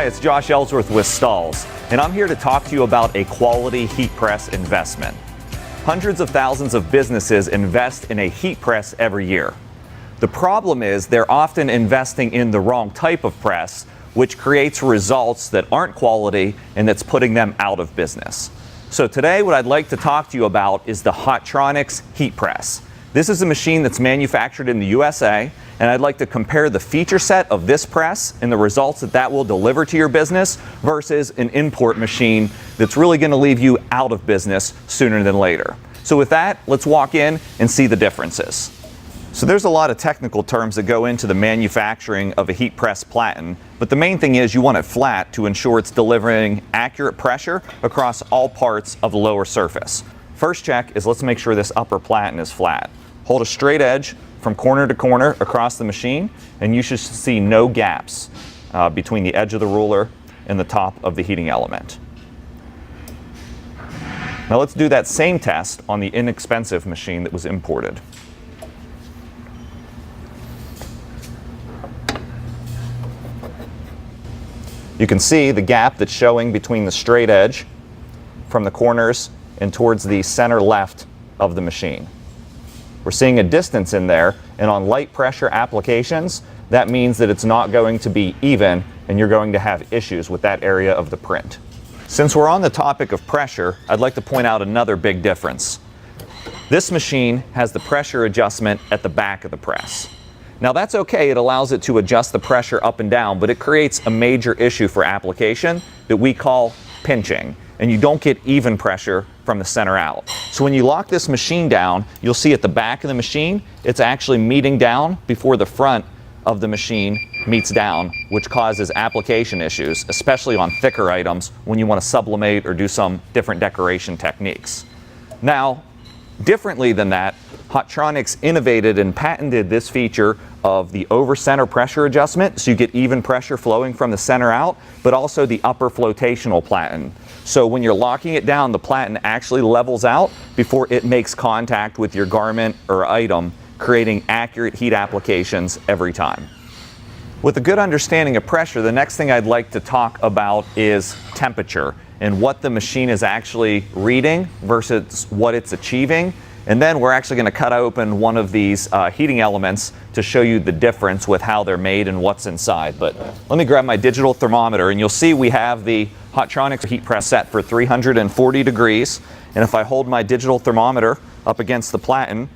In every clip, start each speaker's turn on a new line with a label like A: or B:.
A: Hi, it's Josh Ellsworth with Stalls, and I'm here to talk to you about a quality heat press investment. Hundreds of thousands of businesses invest in a heat press every year. The problem is they're often investing in the wrong type of press, which creates results that aren't quality and that's putting them out of business. So today what I'd like to talk to you about is the Hotronix heat press. This is a machine that's manufactured in the USA, and I'd like to compare the feature set of this press and the results that that will deliver to your business versus an import machine that's really going to leave you out of business sooner than later. So with that, let's walk in and see the differences. So there's a lot of technical terms that go into the manufacturing of a heat press platen, but the main thing is you want it flat to ensure it's delivering accurate pressure across all parts of the lower surface. First check is let's make sure this upper platen is flat. Hold a straight edge from corner to corner across the machine, and you should see no gaps between the edge of the ruler and the top of the heating element. Now let's do that same test on the inexpensive machine that was imported. You can see the gap that's showing between the straight edge from the corners and towards the center left of the machine. We're seeing a distance in there, and on light pressure applications, that means that it's not going to be even and you're going to have issues with that area of the print. Since we're on the topic of pressure, I'd like to point out another big difference. This machine has the pressure adjustment at the back of the press. Now that's okay, it allows it to adjust the pressure up and down, but it creates a major issue for application that we call pinching, and you don't get even pressure from the center out. So when you lock this machine down, you'll see at the back of the machine, it's actually meeting down before the front of the machine meets down, which causes application issues, especially on thicker items when you want to sublimate or do some different decoration techniques. Now, differently than that, Hotronix innovated and patented this feature of the over-center pressure adjustment, so you get even pressure flowing from the center out, but also the upper flotational platen. So when you're locking it down, the platen actually levels out before it makes contact with your garment or item, creating accurate heat applications every time. With a good understanding of pressure, the next thing I'd like to talk about is temperature and what the machine is actually reading versus what it's achieving. And then we're actually going to cut open one of these heating elements to show you the difference with how they're made and what's inside. But let me grab my digital thermometer, and you'll see we have the Hotronix heat press set for 340 degrees. And if I hold my digital thermometer up against the platen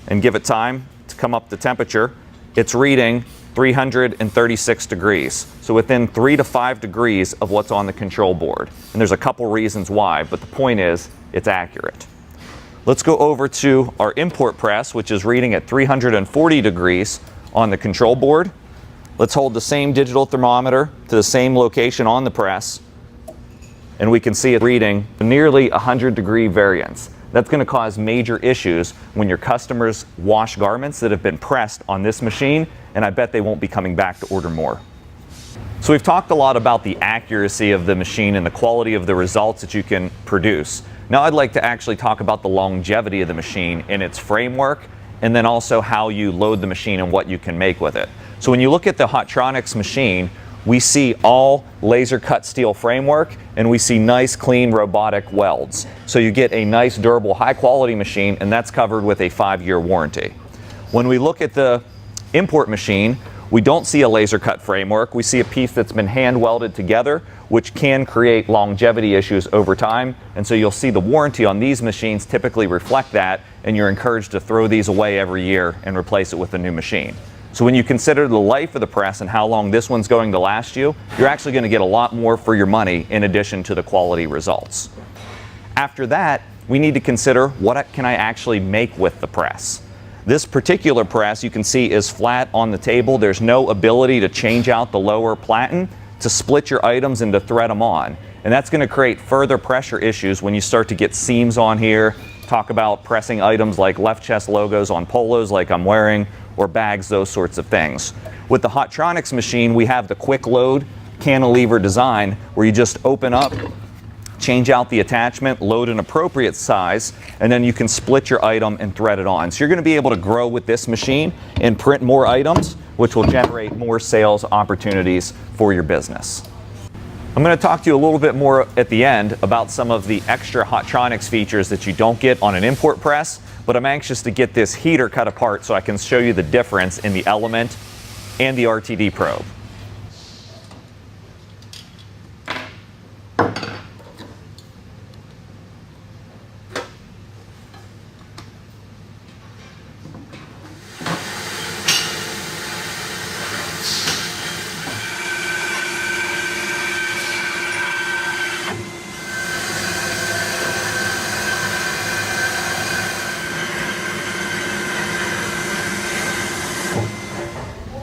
A: and give it time to come up to temperature, it's reading 336 degrees. So within 3 to 5 degrees of what's on the control board. And there's a couple reasons why, but the point is it's accurate. Let's go over to our import press, which is reading at 340 degrees on the control board. Let's hold the same digital thermometer to the same location on the press, and we can see it reading nearly 100-degree variance. That's going to cause major issues when your customers wash garments that have been pressed on this machine, and I bet they won't be coming back to order more. So we've talked a lot about the accuracy of the machine and the quality of the results that you can produce. Now I'd like to actually talk about the longevity of the machine and its framework, and then also how you load the machine and what you can make with it. So when you look at the Hotronix machine, we see all laser cut steel framework, and we see nice clean robotic welds. So you get a nice durable high quality machine, and that's covered with a 5-year warranty. When we look at the import machine, we don't see a laser cut framework. We see a piece that's been hand welded together, which can create longevity issues over time. And so you'll see the warranty on these machines typically reflect that, and you're encouraged to throw these away every year and replace it with a new machine. So when you consider the life of the press and how long this one's going to last you, you're actually going to get a lot more for your money in addition to the quality results. After that, we need to consider what can I actually make with the press. This particular press, you can see, is flat on the table. There's no ability to change out the lower platen to split your items and to thread them on. And that's going to create further pressure issues when you start to get seams on here, talk about pressing items like left chest logos on polos like I'm wearing, or bags, those sorts of things. With the Hotronix machine, we have the quick load cantilever design where you just open up, change out the attachment, load an appropriate size, and then you can split your item and thread it on. So you're going to be able to grow with this machine and print more items which will generate more sales opportunities for your business. I'm going to talk to you a little bit more at the end about some of the extra Hotronix features that you don't get on an import press, but I'm anxious to get this heater cut apart so I can show you the difference in the Element and the RTD Probe.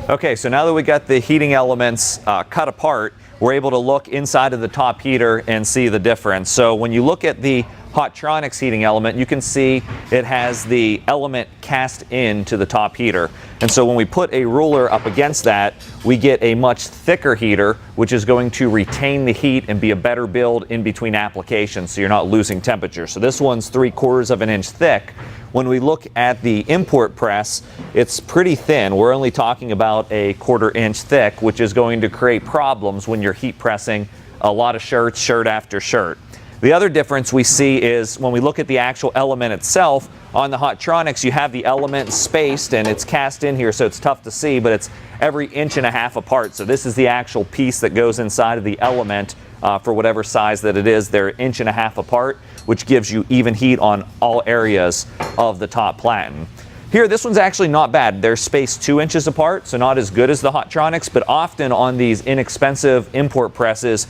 A: Okay, so now that we got the heating elements cut apart, we're able to look inside of the top heater and see the difference. So when you look at the Hotronix heating element, you can see it has the element cast into the top heater. And so when we put a ruler up against that, we get a much thicker heater, which is going to retain the heat and be a better build in between applications, so you're not losing temperature. So this one's 3/4 of an inch thick. When we look at the import press, it's pretty thin. We're only talking about a 1/4 inch thick, which is going to create problems when you're heat pressing a lot of shirts, shirt after shirt. The other difference we see is when we look at the actual element itself, on the Hotronix you have the element spaced and it's cast in here, so it's tough to see, but it's every 1.5 inches apart. So this is the actual piece that goes inside of the element for whatever size that it is. They're 1.5 inches apart, which gives you even heat on all areas of the top platen. Here, this one's actually not bad. They're spaced 2 inches apart, so not as good as the Hotronix, but often on these inexpensive import presses,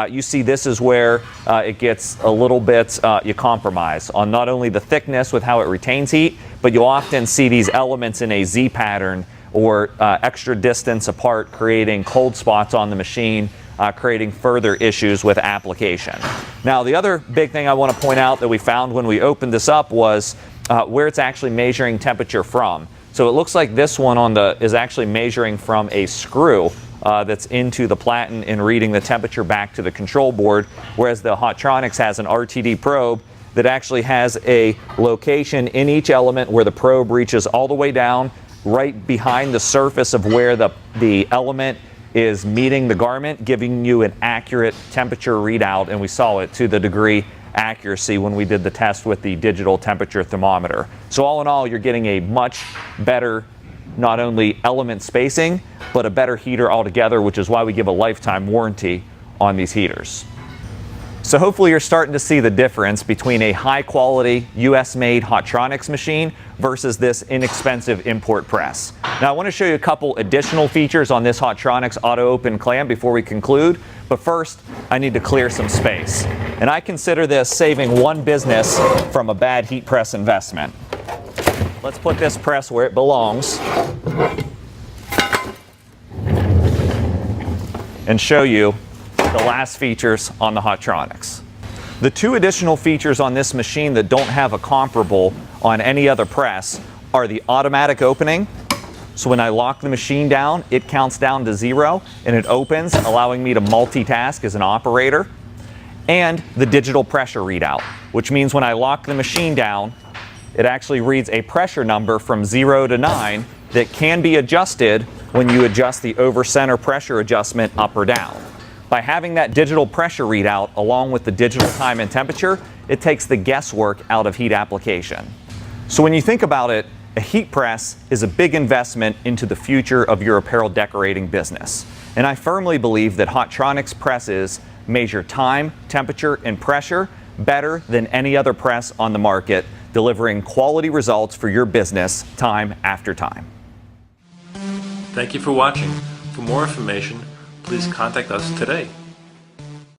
A: you see this is where it gets a little bit, you compromise on not only the thickness with how it retains heat, but you'll often see these elements in a Z pattern or extra distance apart, creating cold spots on the machine, creating further issues with application. Now, the other big thing I want to point out that we found when we opened this up was where it's actually measuring temperature from. So it looks like this one is actually measuring from a screw that's into the platen and reading the temperature back to the control board, whereas the Hotronix has an RTD probe that actually has a location in each element where the probe reaches all the way down right behind the surface of where the element is meeting the garment, giving you an accurate temperature readout, and we saw it to the degree accuracy when we did the test with the digital temperature thermometer. So all in all, you're getting a much better, not only element spacing, but a better heater altogether, which is why we give a lifetime warranty on these heaters. So hopefully you're starting to see the difference between a high quality US made Hotronix machine versus this inexpensive import press. Now I want to show you a couple additional features on this Hotronix auto open clamp before we conclude, but first I need to clear some space. And I consider this saving one business from a bad heat press investment. Let's put this press where it belongs and show you the last features on the Hotronix. The two additional features on this machine that don't have a comparable on any other press are the automatic opening. So when I lock the machine down, it counts down to 0 and it opens, allowing me to multitask as an operator. And the digital pressure readout, which means when I lock the machine down, it actually reads a pressure number from 0 to 9 that can be adjusted when you adjust the over-center pressure adjustment up or down. By having that digital pressure readout along with the digital time and temperature, it takes the guesswork out of heat application. So when you think about it, a heat press is a big investment into the future of your apparel decorating business. And I firmly believe that Hotronix presses measure time, temperature, and pressure better than any other press on the market, delivering quality results for your business time after time.
B: Thank you for watching. For more information, please contact us today.